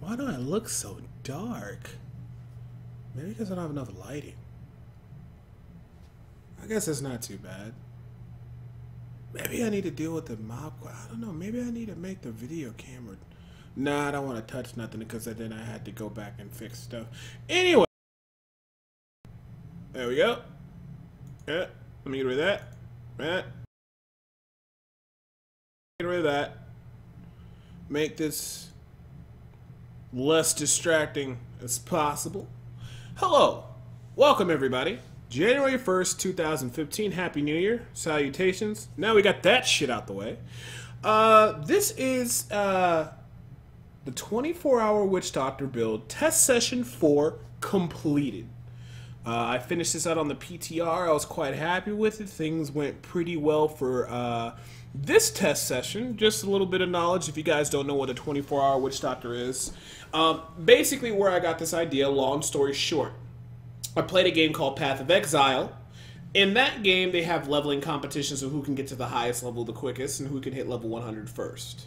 Why do I look so dark? Maybe because I don't have enough lighting. I guess it's not too bad. Maybe I need to deal with the mob. I don't know. Maybe I need to make the video camera. Nah, I don't want to touch nothing because then I had to go back and fix stuff. Anyway. There we go. Yeah. Let me get rid of that. Right. Get rid of that. Make this less distracting as possible. Hello. Welcome, everybody. January 1st, 2015. Happy New Year. Salutations. Now we got that shit out the way. This is the 24-hour Witch Doctor build. Test session 4 completed. I finished this out on the PTR. I was quite happy with it. Things went pretty well for this test session. Just a little bit of knowledge if you guys don't know what a 24-hour Witch Doctor is. Basically where I got this idea, long story short. I played a game called Path of Exile. In that game, they have leveling competitions of who can get to the highest level the quickest and who can hit level 100 first.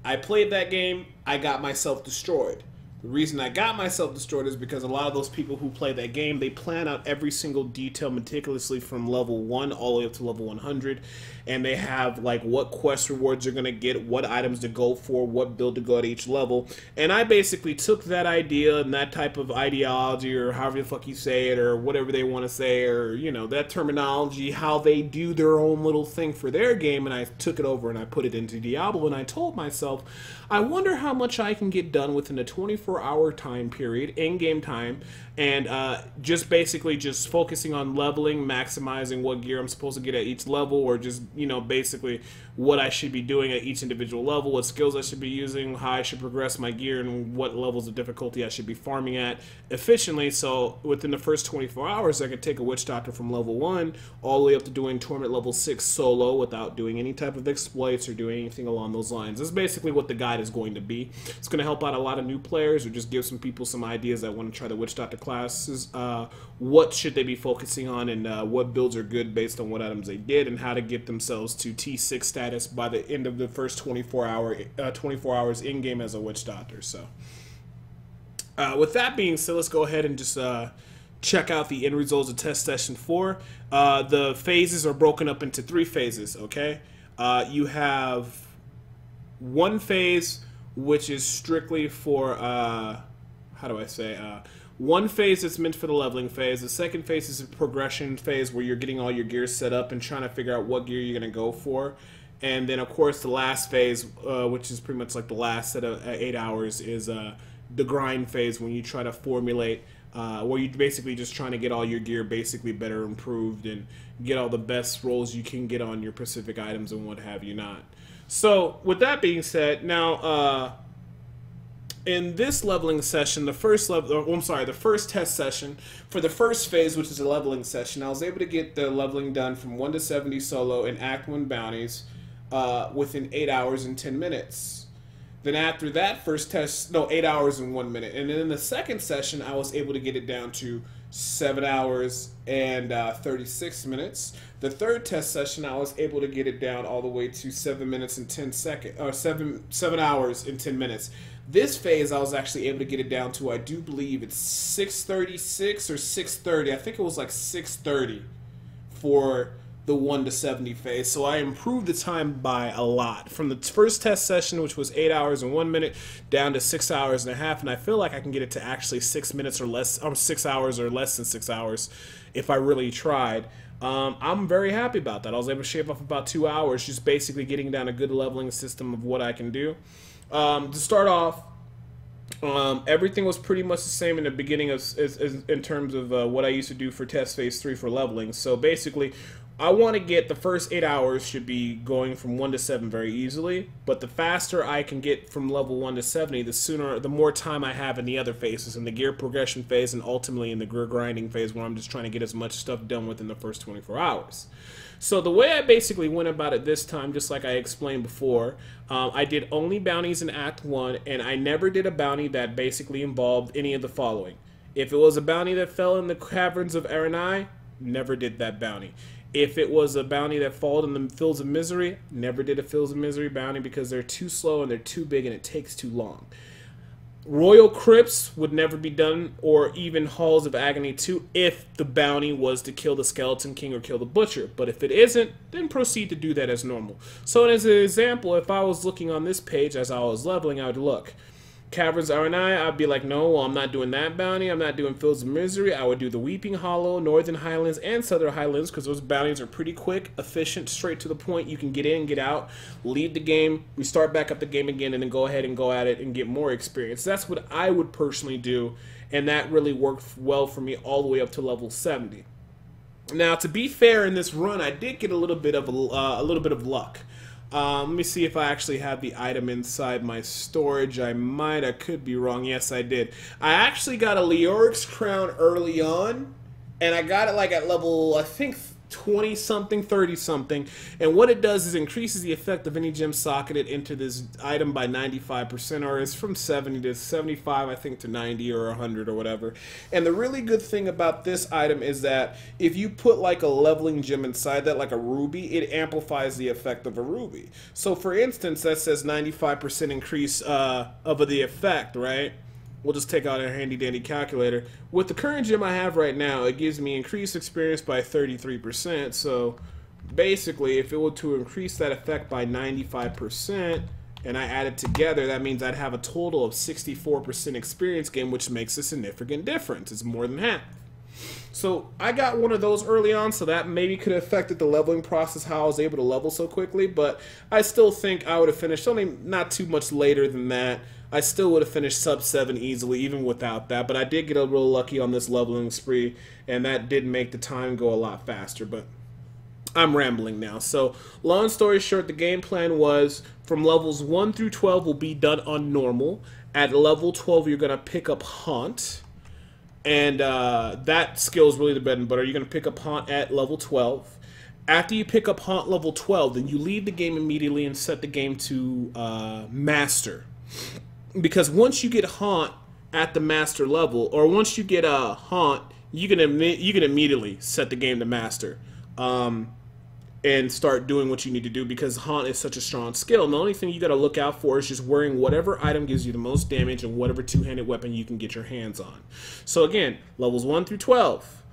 I played that game, I got myself destroyed. The reason I got myself destroyed is because a lot of those people who play that game, they plan out every single detail meticulously from level 1 all the way up to level 100. And they have, like, what quest rewards you're going to get, what items to go for, what build to go at each level. And I basically took that idea and that type of ideology, or however the fuck you say it, or whatever they want to say, or, you know, that terminology, how they do their own little thing for their game, and I took it over and I put it into Diablo, and I told myself, I wonder how much I can get done within a 24-hour time period, in-game time, and just basically just focusing on leveling, maximizing what gear I'm supposed to get at each level, or just, you know, basically what I should be doing at each individual level, what skills I should be using, how I should progress my gear, and what levels of difficulty I should be farming at efficiently, so within the first 24 hours I could take a Witch Doctor from level 1 all the way up to doing Torment level 6 solo without doing any type of exploits or doing anything along those lines. This is basically what the guide is going to be. It's going to help out a lot of new players, or just give some people some ideas that want to try the Witch Doctor classes. What should they be focusing on, and what builds are good based on what items they did, and how to get themselves to T6 status by the end of the first 24 hours in game as a Witch Doctor. So, with that being said, let's go ahead and just check out the end results of test session 4. The phases are broken up into 3 phases. Okay, you have one phase which is strictly for how do I say? One phase is meant for the leveling phase. The second phase is a progression phase where you're getting all your gear set up and trying to figure out what gear you're going to go for. And then, of course, the last phase, which is pretty much like the last set of 8 hours, is the grind phase, when you try to formulate, where you're basically just trying to get all your gear basically better improved and get all the best rolls you can get on your specific items and what have you not. So, with that being said, now, in this leveling session, the first test session, for the first phase, which is a leveling session, I was able to get the leveling done from 1 to 70 solo in Act 1 bounties within 8 hours and 10 minutes. Then after that first test, no, 8 hours and 1 minute. And then in the second session, I was able to get it down to 7 hours and 36 minutes. The third test session, I was able to get it down all the way to 7 minutes and 10 seconds, or 7 hours and 10 minutes. This phase, I was actually able to get it down to, I do believe it's 6:36 or 6:30. I think it was like 6:30 for the 1 to 70 phase. So I improved the time by a lot. From the first test session, which was 8 hours and 1 minute, down to 6 hours and a half. And I feel like I can get it to actually 6 minutes or less, 6 hours or less than 6 hours if I really tried. I'm very happy about that. I was able to shave off about 2 hours, just basically getting down a good leveling system of what I can do. To start off, everything was pretty much the same in the beginning in terms of what I used to do for test phase 3 for leveling. So basically, I want to get the first 8 hours should be going from 1 to 7 very easily, but the faster I can get from level 1 to 70, the more time I have in the other phases, in the gear progression phase and ultimately in the gear grinding phase, where I'm just trying to get as much stuff done within the first 24 hours. So the way I basically went about it this time, just like I explained before, I did only bounties in Act 1, and I never did a bounty that basically involved any of the following. If it was a bounty that fell in the caverns of Aranai, never did that bounty. If it was a bounty that fell in the Fields of Misery, never did a Fields of Misery bounty because they're too slow and they're too big and it takes too long. Royal Crypts would never be done, or even Halls of Agony 2, if the bounty was to kill the Skeleton King or kill the Butcher. But if it isn't, then proceed to do that as normal. So as an example, if I was looking on this page as I was leveling, I would look. Caverns R&I, I'd be like, no, well, I'm not doing that bounty. I'm not doing Fields of Misery. I would do the Weeping Hollow, Northern Highlands, and Southern Highlands, because those bounties are pretty quick, efficient, straight to the point. You can get in, get out, leave the game, restart back up the game again, and then go ahead and go at it and get more experience. That's what I would personally do, and that really worked well for me all the way up to level 70. Now, to be fair, in this run, I did get a little bit of luck. Let me see if I actually have the item inside my storage. I could be wrong. Yes, I did. I actually got a Leoric's Crown early on, and I got it like at level, I think, 20-something, 30-something. And what it does is increases the effect of any gem socketed into this item by 95%, or it's from 70 to 75, I think, to 90 or 100 or whatever. And the really good thing about this item is that if you put like a leveling gem inside that, like a ruby, it amplifies the effect of a ruby. So for instance, that says 95% increase of the effect, right? We'll just take out a handy-dandy calculator. With the current gem I have right now, it gives me increased experience by 33%. So basically, if it were to increase that effect by 95%, and I add it together, that means I'd have a total of 64% experience gain, which makes a significant difference. It's more than half. So I got one of those early on, so that maybe could have affected the leveling process, how I was able to level so quickly, but I still think I would have finished only not too much later than that. I still would have finished sub 7 easily, even without that, but I did get a little lucky on this leveling spree, and that did make the time go a lot faster, but I'm rambling now. So, long story short, the game plan was from levels 1 through 12 will be done on normal. At level 12, you're going to pick up Haunt, and that skill is really the bread and butter. You're going to pick up Haunt at level 12. After you pick up Haunt level 12, then you leave the game immediately and set the game to Master. Because once you get Haunt at the Master level, or once you get Haunt, you can immediately set the game to Master and start doing what you need to do, because Haunt is such a strong skill. And the only thing you got to look out for is just wearing whatever item gives you the most damage and whatever two-handed weapon you can get your hands on. So again, levels 1 through 12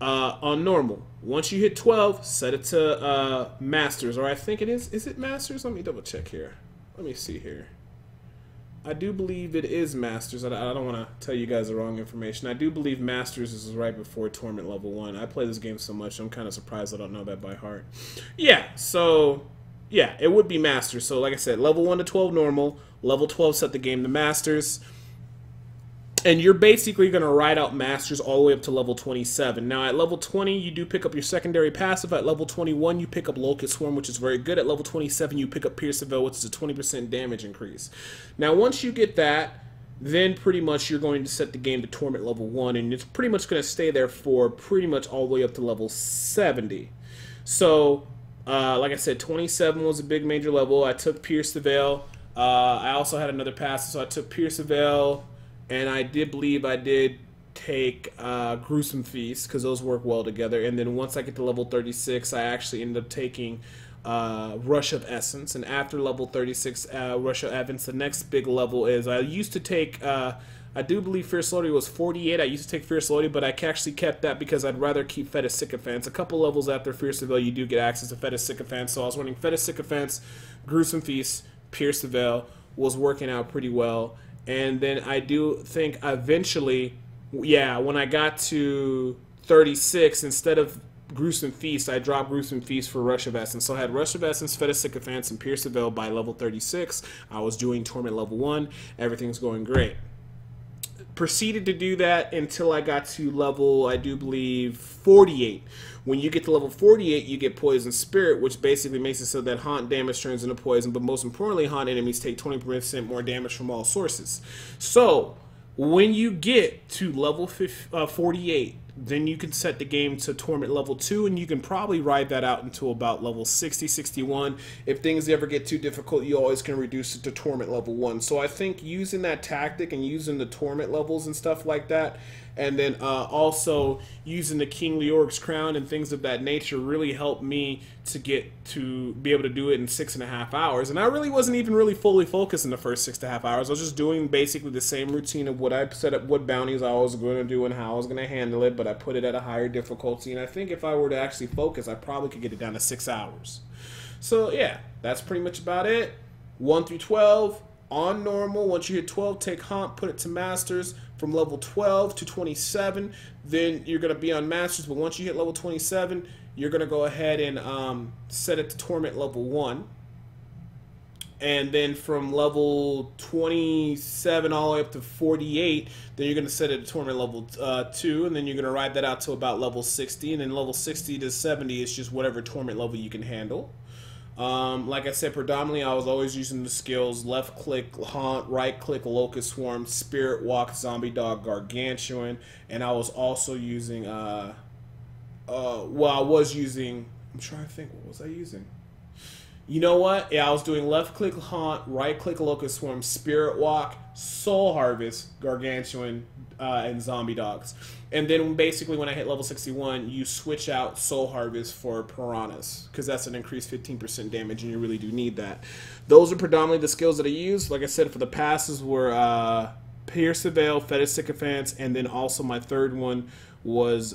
on normal. Once you hit 12, set it to Masters, or I think it is. Is it Masters? Let me double check here. Let me see here. I do believe it is Masters. I don't want to tell you guys the wrong information. I do believe Masters is right before Torment level 1. I play this game so much, I'm kind of surprised I don't know that by heart. Yeah, so, yeah, it would be Masters. So, like I said, level 1 to 12 normal. Level 12 set the game to Masters. And you're basically going to ride out Masters all the way up to level 27. Now, at level 20, you do pick up your secondary passive. At level 21, you pick up Locust Swarm, which is very good. At level 27, you pick up Pierce the Veil, which is a 20% damage increase. Now, once you get that, then pretty much you're going to set the game to Torment level 1, and it's pretty much going to stay there for pretty much all the way up to level 70. So, like I said, 27 was a big major level. I took Pierce the Veil. I also had another passive, so I took Pierce the Veil. And I did believe I did take Gruesome Feast, because those work well together. And then once I get to level 36, I actually ended up taking Rush of Essence. And after level 36, Rush of Essence, the next big level is, I used to take, I do believe Fierce Lodi was 48. I used to take Fierce Lodi, but I actually kept that because I'd rather keep Fetish Sycophants. A couple levels after Fierce the Veil, you do get access to Fetish Sycophants. So I was running Fetish Sycophants, Gruesome Feast, Pierce the Veil, was working out pretty well. And then I do think eventually, yeah, when I got to 36, instead of Gruesome Feast, I dropped Gruesome Feast for Rush of Essence. So I had Rush of Essence, Fetish Sycophants, and Pierce the Veil by level 36. I was doing Torment level 1. Everything's going great. Proceeded to do that until I got to level, I do believe, 48. When you get to level 48, you get Poison Spirit, which basically makes it so that Haunt damage turns into poison, but most importantly, Haunt enemies take 20% more damage from all sources. So, when you get to level 48, then you can set the game to Torment level 2, and you can probably ride that out until about level 60, 61. If things ever get too difficult, you always can reduce it to Torment level 1. So I think using that tactic and using the Torment levels and stuff like that And then also using the King Leoric's crown and things of that nature really helped me to get to be able to do it in 6.5 hours. And I really wasn't even really fully focused in the first 6.5 hours. I was just doing basically the same routine of what I set up, what bounties I was going to do and how I was going to handle it, but I put it at a higher difficulty. And I think if I were to actually focus, I probably could get it down to 6 hours. So yeah, that's pretty much about it. 1 through 12 on normal. Once you hit 12, take Hunt, put it to Masters. From level 12 to 27, then you're going to be on Masters. But once you hit level 27, you're going to go ahead and set it to Torment level 1. And then from level 27 all the way up to 48, then you're going to set it to Torment level 2. And then you're going to ride that out to about level 60. And then level 60 to 70 is just whatever Torment level you can handle. Like I said, predominantly I was always using the skills left click Haunt, right click Locust Swarm, Spirit Walk, Zombie Dog, Gargantuan, and I was also using I'm trying to think, what was I using? You know what? Yeah, I was doing left click Haunt, right click Locust Swarm, Spirit Walk, Soul Harvest, Gargantuan, and Zombie Dogs. And then basically when I hit level 61, you switch out Soul Harvest for Piranhas, because that's an increased 15% damage, and you really do need that. Those are predominantly the skills that I use. Like I said, for the passes were Pierce the Veil, Fetish Sycophants, and then also my third one was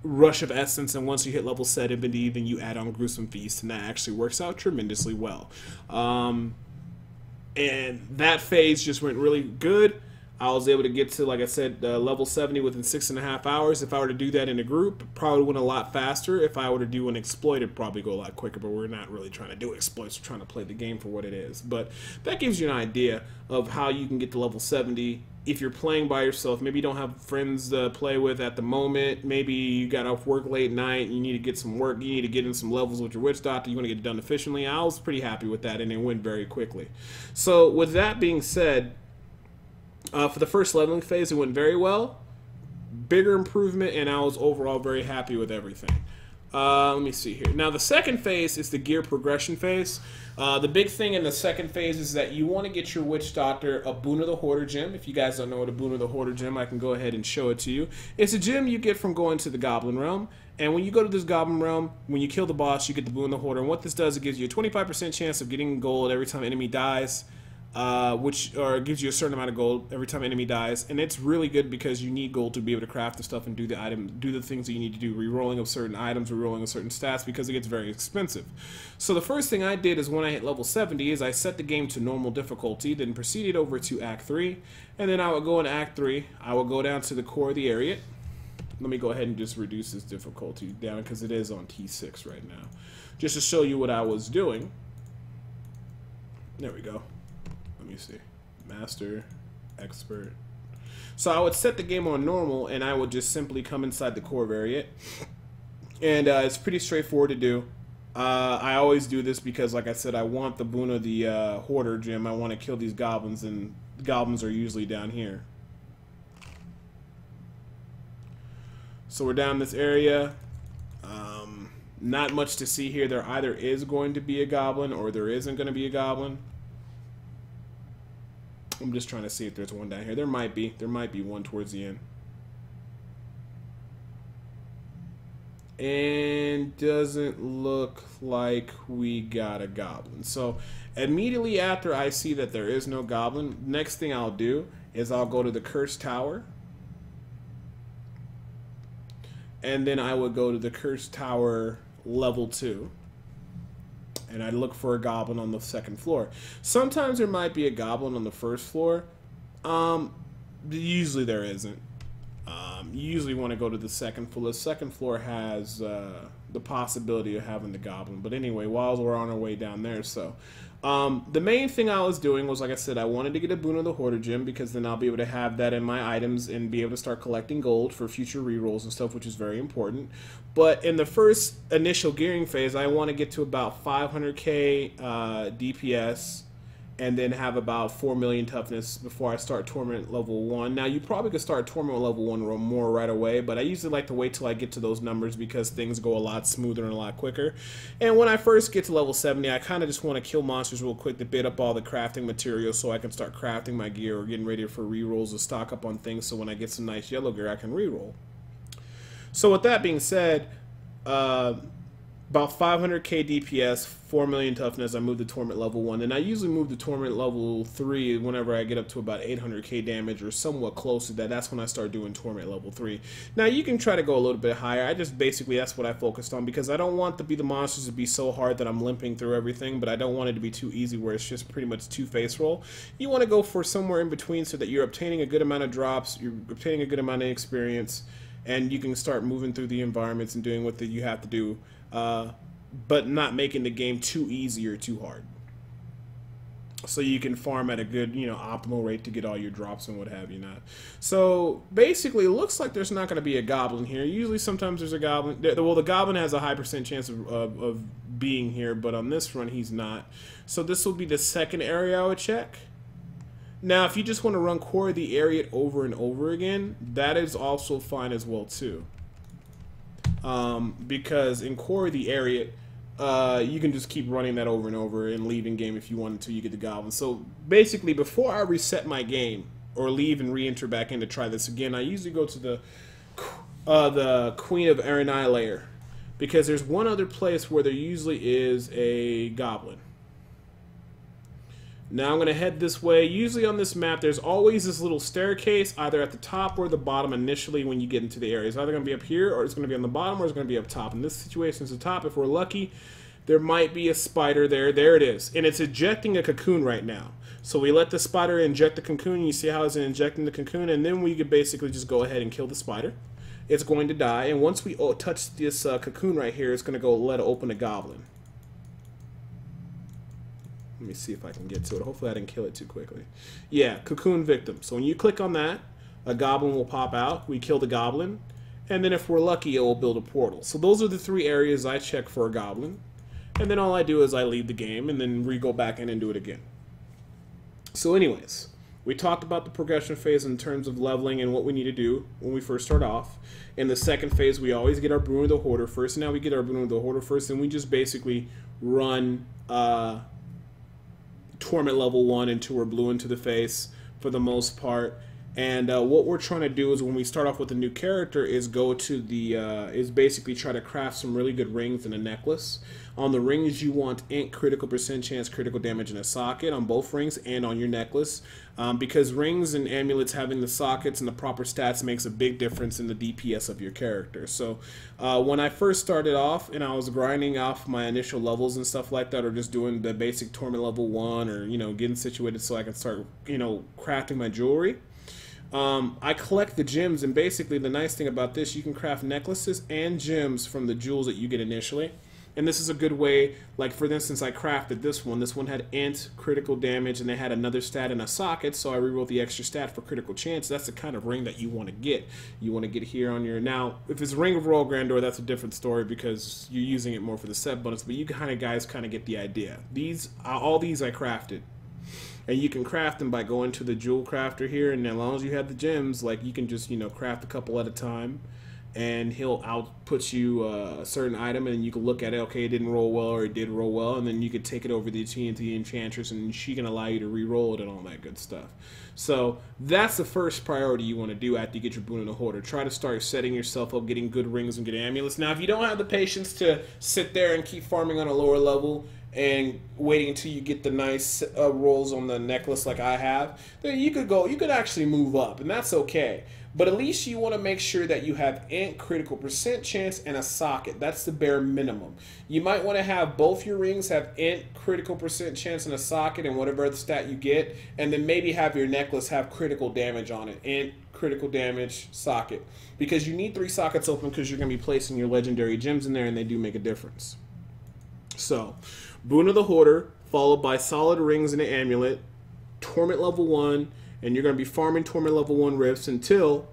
Rush of Essence, and once you hit level 70, then you add on Gruesome Feast, and that actually works out tremendously well. And that phase just went really good. I was able to get to, like I said, level 70 within 6.5 hours. If I were to do that in a group, it probably went a lot faster. If I were to do an exploit, it'd probably go a lot quicker, but we're not really trying to do exploits. We're trying to play the game for what it is. But that gives you an idea of how you can get to level 70 if you're playing by yourself. Maybe you don't have friends to play with at the moment. Maybe you got off work late night, you need to get some work, you need to get in some levels with your Witch Doctor, you want to get it done efficiently. I was pretty happy with that, and it went very quickly. So with that being said, for the first leveling phase, it went very well. Bigger improvement, and I was overall very happy with everything. Let me see here. Now, the second phase is the gear progression phase. The big thing in the second phase is that you want to get your Witch Doctor a Boon of the Hoarder gem. If you guys don't know what a Boon of the Hoarder gem, I can go ahead and show it to you. It's a gem you get from going to the Goblin Realm. And when you go to this Goblin Realm, when you kill the boss, you get the Boon of the Hoarder. And what this does, it gives you a 25% chance of getting gold every time an enemy dies. Which gives you a certain amount of gold every time an enemy dies, and it's really good because you need gold to be able to craft the stuff and do the things that you need to do, re-rolling of certain items, re-rolling of certain stats, because it gets very expensive. So the first thing I did is when I hit level 70 is I set the game to normal difficulty, then proceeded over to Act 3, and then I would go in Act 3, I would go down to the core of the area. Let me go ahead and just reduce this difficulty down because it is on T6 right now, just to show you what I was doing. There we go. Let me see. Master, expert. So I would set the game on normal, and I would just simply come inside the core variant. And it's pretty straightforward to do. I always do this because, like I said, I want the Boon of the Hoarder gem. I want to kill these goblins, and the goblins are usually down here. So we're down this area. Not much to see here. There either is going to be a goblin or there isn't going to be a goblin. I'm just trying to see if there's one down here. There might be. There might be one towards the end. And doesn't look like we got a goblin. So immediately after I see that there is no goblin, next thing I'll do is I'll go to the Cursed Tower. And then I would go to the Cursed Tower level 2. And I look for a goblin on the second floor. Sometimes there might be a goblin on the first floor. Usually there isn't. You usually want to go to the second floor. The second floor has the possibility of having the goblin. But anyway, while we're on our way down there, so the main thing I was doing was, like I said, I wanted to get a Boon of the Hoarder gem because then I'll be able to have that in my items and be able to start collecting gold for future rerolls and stuff, which is very important. But in the first initial gearing phase, I want to get to about 500k DPS and then have about 4 million toughness before I start Torment level 1. Now, you probably could start Torment level 1 or more right away, but I usually like to wait till I get to those numbers because things go a lot smoother and a lot quicker. And when I first get to level 70, I kind of just want to kill monsters real quick to bid up all the crafting materials so I can start crafting my gear or getting ready for rerolls or stock up on things so when I get some nice yellow gear, I can reroll. So with that being said, about 500k DPS, 4 million toughness, I move to Torment level 1. And I usually move to Torment level 3 whenever I get up to about 800k damage or somewhat close to that. That's when I start doing Torment level 3. Now, you can try to go a little bit higher. I just basically, that's what I focused on because I don't want the monsters to be so hard that I'm limping through everything, but I don't want it to be too easy where it's just pretty much two-face roll. You want to go for somewhere in between so that you're obtaining a good amount of drops, you're obtaining a good amount of experience, and you can start moving through the environments and doing what you have to do. But not making the game too easy or too hard. So you can farm at a good, optimal rate to get all your drops and what have you not. So basically, it looks like there's not going to be a goblin here. Usually, sometimes there's a goblin. Well, the goblin has a high % chance of being here, but on this run, he's not. So this will be the second area I would check. Now, if you just want to run Core the Area over and over again, that is also fine as well, too. Because in Core the Area, you can just keep running that over and over and leaving game if you want until you get the goblin. So basically, before I reset my game or leave and re-enter back in to try this again, I usually go to the Queen of Aranai layer because there's one other place where there usually is a goblin. Now I'm going to head this way. Usually on this map, there's always this little staircase, either at the top or the bottom initially when you get into the area. It's either going to be up here, or it's going to be on the bottom, or it's going to be up top. In this situation, it's the top. If we're lucky, there might be a spider there. There it is. And it's ejecting a cocoon right now. So we let the spider inject the cocoon. You see how it's injecting the cocoon, and then we could basically just go ahead and kill the spider. It's going to die, and once we touch this cocoon right here, it's going to go let it open a goblin. Let me see if I can get to it. Hopefully I didn't kill it too quickly. Yeah, cocoon victim. So when you click on that, a goblin will pop out. We kill the goblin. And then if we're lucky, it will build a portal. So those are the 3 areas I check for a goblin. And then all I do is I leave the game and then go back in and do it again. So anyways, we talked about the progression phase in terms of leveling and what we need to do when we first start off. In the second phase, we always get our Bruin of the Hoarder first. Now we get our Bruin of the Hoarder first, and we just basically run Torment level 1 until we're blue into the face for the most part. And what we're trying to do is when we start off with a new character is go to the is basically try to craft some really good rings and a necklace. On the rings you want int, critical % chance, critical damage, and a socket on both rings and on your necklace, because rings and amulets having the sockets and the proper stats makes a big difference in the DPS of your character. So when I first started off and I was grinding off my initial levels and stuff like that, or just doing the basic Torment level 1, or getting situated so I can start crafting my jewelry. I collect the gems, and basically the nice thing about this, you can craft necklaces and gems from the jewels that you get initially. And this is a good way, like for instance, I crafted this one. This one had int, critical damage, and they had another stat in a socket, so I rerolled the extra stat for critical chance. That's the kind of ring that you want to get. You want to get here on your... Now, if it's Ring of Royal Grandeur, that's a different story because you're using it more for the set bonus, but you guys kind of get the idea. All these I crafted. And you can craft them by going to the jewel crafter here, and as long as you have the gems, like you can just, craft a couple at a time, and he'll output you a certain item, and you can look at it, okay, it didn't roll well, or it did roll well, and then you could take it over to the Enchantress, and she can allow you to re-roll it and all that good stuff. So that's the first priority you want to do after you get your Boon in the Hoarder. Try to start setting yourself up, getting good rings and good amulets. Now, if you don't have the patience to sit there and keep farming on a lower level, and waiting until you get the nice rolls on the necklace like I have, then you could actually move up, and that's okay. But at least you want to make sure that you have int, critical % chance, and a socket. That's the bare minimum. You might want to have both your rings have int, critical % chance, and a socket, and whatever other stat you get, and then maybe have your necklace have critical damage on it. Int, critical damage, socket. Because you need 3 sockets open because you're going to be placing your legendary gems in there, and they do make a difference. So, Boon of the Hoarder, followed by solid rings and an amulet, Torment level 1, and you're going to be farming Torment level 1 rifts until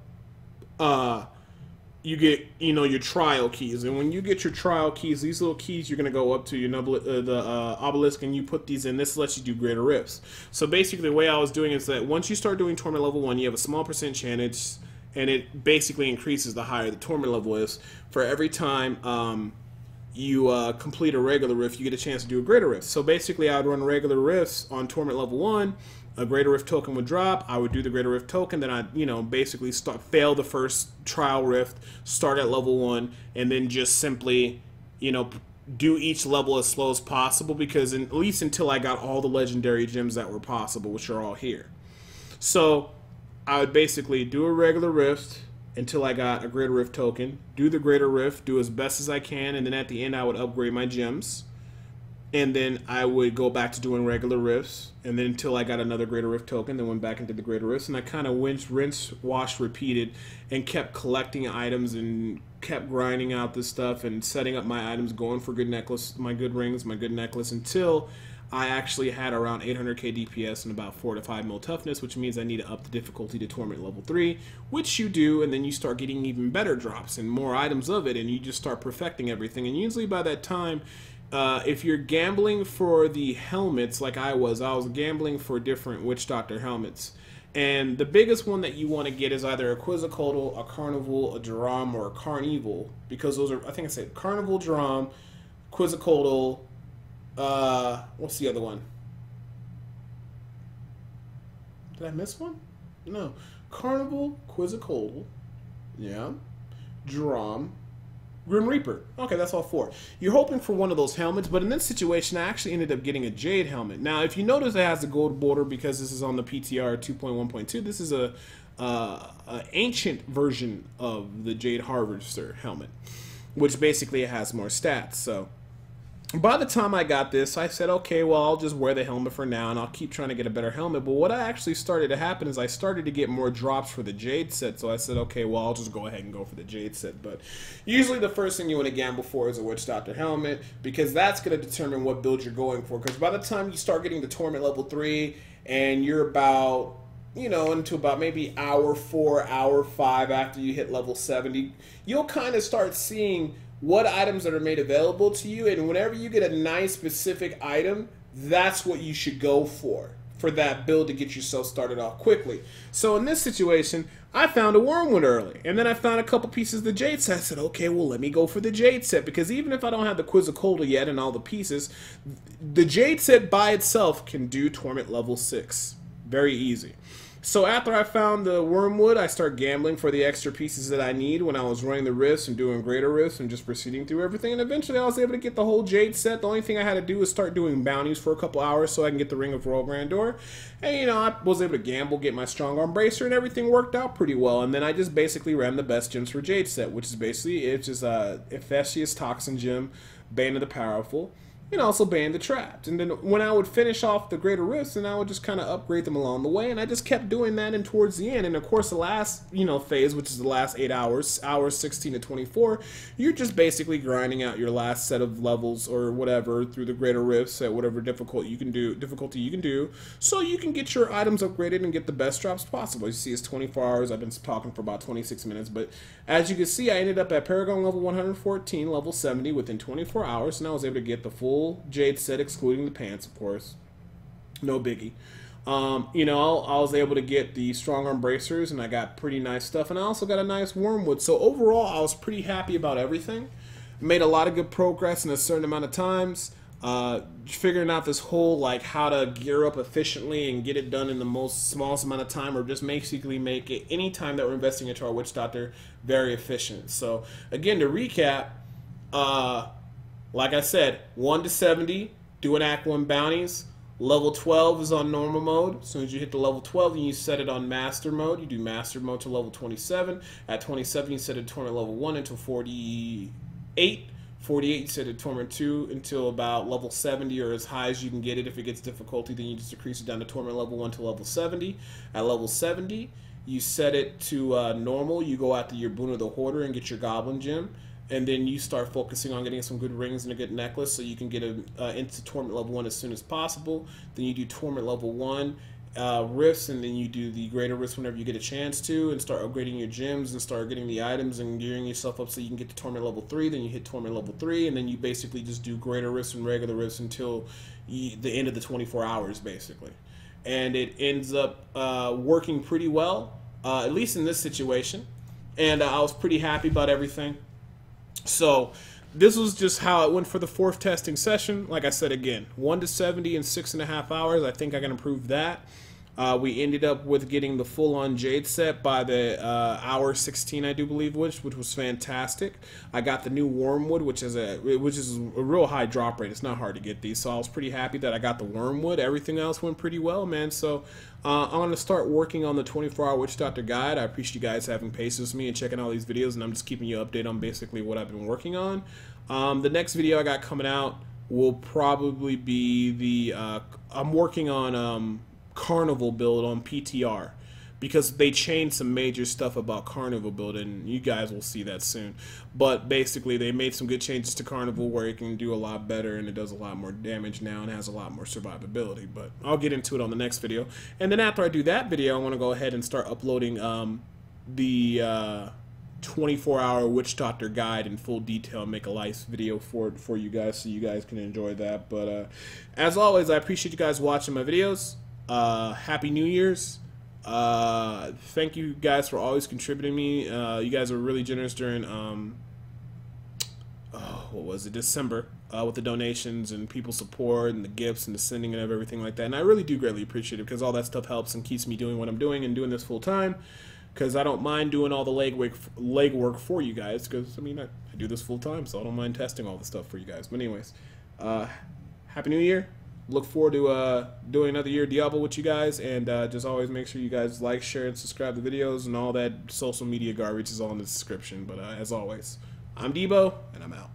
you get, you know, your trial keys. And when you get your trial keys, these little keys, you're going to go up to your obelisk, and you put these in. This lets you do greater rifts. So basically the way I was doing is that once you start doing torment level 1, you have a small percent chance, and it basically increases the higher the torment level is. For every time you complete a regular rift, you get a chance to do a greater rift. So basically I would run regular rifts on torment level 1. A greater rift token would drop. I would do the greater rift token. Then I'd, you know, basically fail the first trial rift, start at level 1, and then just simply, you know, do each level as slow as possible, because at least until I got all the legendary gems that were possible, which are all here. So I would basically do a regular rift until I got a greater rift token, do the greater rift, do as best as I can, and then at the end I would upgrade my gems. And then I would go back to doing regular rifts, and then until I got another greater rift token, then went back into the greater rifts, and I kind of rinse, wash, repeated, and kept collecting items and kept grinding out this stuff and setting up my items, going for good necklace, my good rings, my good necklace, until I actually had around 800k DPS and about 4 to 5 mil toughness, which means I need to up the difficulty to Torment level 3, which you do, and then you start getting even better drops and more items of it, and you just start perfecting everything. And usually by that time, if you're gambling for the helmets, like I was gambling for different Witch Doctor helmets. And the biggest one that you want to get is either a Quetzalcoatl, a Carnival, a Duram, or a Carnival, because those are, I think I said Carnival, Duram, Quetzalcoatl, what's the other one? Did I miss one? No. Carnival, Quetzalcoatl, yeah, Duram, Grim Reaper. Okay, that's all 4. You're hoping for one of those helmets, but in this situation, I actually ended up getting a Jade helmet. Now, if you notice, it has the gold border because this is on the PTR 2.1.2. This is a ancient version of the Jade Harvester helmet, which basically has more stats. So by the time I got this, I said, okay, well, I'll just wear the helmet for now, and I'll keep trying to get a better helmet. But what actually started to happen is I started to get more drops for the Jade set, so I said, okay, well, I'll just go ahead and go for the Jade set. But usually the first thing you want to gamble for is a Witch Doctor helmet, because that's going to determine what build you're going for. Because by the time you start getting to Torment level 3, and you're about, you know, into about maybe hour 4, hour 5 after you hit level 70, you'll kind of start seeing what items that are made available to you, and whenever you get a nice specific item, that's what you should go for that build to get yourself started off quickly. So in this situation, I found a Wormwood early, and then I found a couple pieces of the Jade set. I said, okay, well, let me go for the Jade set, because even if I don't have the Quetzalcoatl yet and all the pieces, the Jade set by itself can do Torment level 6. Very easy. So after I found the Wormwood, I start gambling for the extra pieces that I need when I was running the rifts and doing greater rifts and just proceeding through everything. And eventually I was able to get the whole Jade set. The only thing I had to do was start doing bounties for a couple hours so I can get the Ring of Royal Grandeur. And, you know, I was able to gamble, get my Strong Arm Bracer, and everything worked out pretty well. And then I just basically ran the best gems for Jade set, which is basically, it's just Ephesius Toxin Gem, Bane of the Powerful, and also Bane the Trapped. And then when I would finish off the greater rifts, and I would just kind of upgrade them along the way, and I just kept doing that. And towards the end, and of course the last, you know, phase, which is the last 8 hours, hours 16 to 24, you're just basically grinding out your last set of levels or whatever through the greater rifts at whatever difficulty you can do, so you can get your items upgraded and get the best drops possible. You see, it's 24 hours. I've been talking for about 26 minutes, but as you can see, I ended up at Paragon level 114, level 70 within 24 hours, and I was able to get the full Jade set, excluding the pants, of course. No biggie. You know, I was able to get the Strong Arm Bracers, and I got pretty nice stuff, and I also got a nice Wormwood. So overall, I was pretty happy about everything. Made a lot of good progress in a certain amount of times. Figuring out this whole, like, how to gear up efficiently and get it done in the most smallest amount of time, or just basically make it any time that we're investing into our Witch Doctor very efficient. So again, to recap, like I said, 1 to 70, doing Act 1 bounties. Level 12 is on normal mode. As soon as you hit the level 12, then you set it on master mode. You do master mode to level 27. At 27, you set it to Torment level 1 until 48. 48, you set it to Torment 2 until about level 70, or as high as you can get it. If it gets difficulty, then you just decrease it down to Torment level 1 to level 70. At level 70, you set it to normal. You go after your Boon of the Hoarder and get your Goblin Gem. And then you start focusing on getting some good rings and a good necklace so you can get into Torment level 1 as soon as possible. Then you do Torment level 1 rifts, and then you do the greater rifts whenever you get a chance to, and start upgrading your gyms and start getting the items and gearing yourself up so you can get to torment level 3. Then you hit torment level 3, and then you basically just do greater rifts and regular rifts until the end of the 24 hours basically, and it ends up working pretty well, at least in this situation, and I was pretty happy about everything. So this was just how it went for the 4th testing session. Like I said, again, 1 to 70 in 6.5 hours. I think I can improve that. We ended up with getting the full-on Jade set by the hour 16, I do believe, which was fantastic. I got the new Wormwood, which is a real high drop rate. It's not hard to get these, so I was pretty happy that I got the Wormwood. Everything else went pretty well, man. So I'm going to start working on the 24-hour Witch Doctor guide. I appreciate you guys having patience with me and checking all these videos, and I'm just keeping you updated on basically what I've been working on. The next video I got coming out will probably be the I'm working on Carnival build on PTR, because they changed some major stuff about Carnival build, and you guys will see that soon. But basically they made some good changes to Carnival where it can do a lot better, and it does a lot more damage now and has a lot more survivability. But I'll get into it on the next video. And then after I do that video, I want to go ahead and start uploading the 24-hour Witch Doctor guide in full detail, make a nice video for you guys so you guys can enjoy that. But as always, I appreciate you guys watching my videos. Happy New Year's. Thank you guys for always contributing me. You guys were really generous during what was it, December, with the donations and people's support and the gifts and the sending and everything like that. And I really do greatly appreciate it, because all that stuff helps and keeps me doing what I'm doing and doing this full time, because I don't mind doing all the legwork for you guys, because I mean I do this full time, so I don't mind testing all the stuff for you guys. But anyways, Happy New Year. Look forward to doing another year of Diablo with you guys, and just always make sure you guys like, share, and subscribe to the videos, and all that social media garbage is all in the description. But as always, I'm Debo, and I'm out.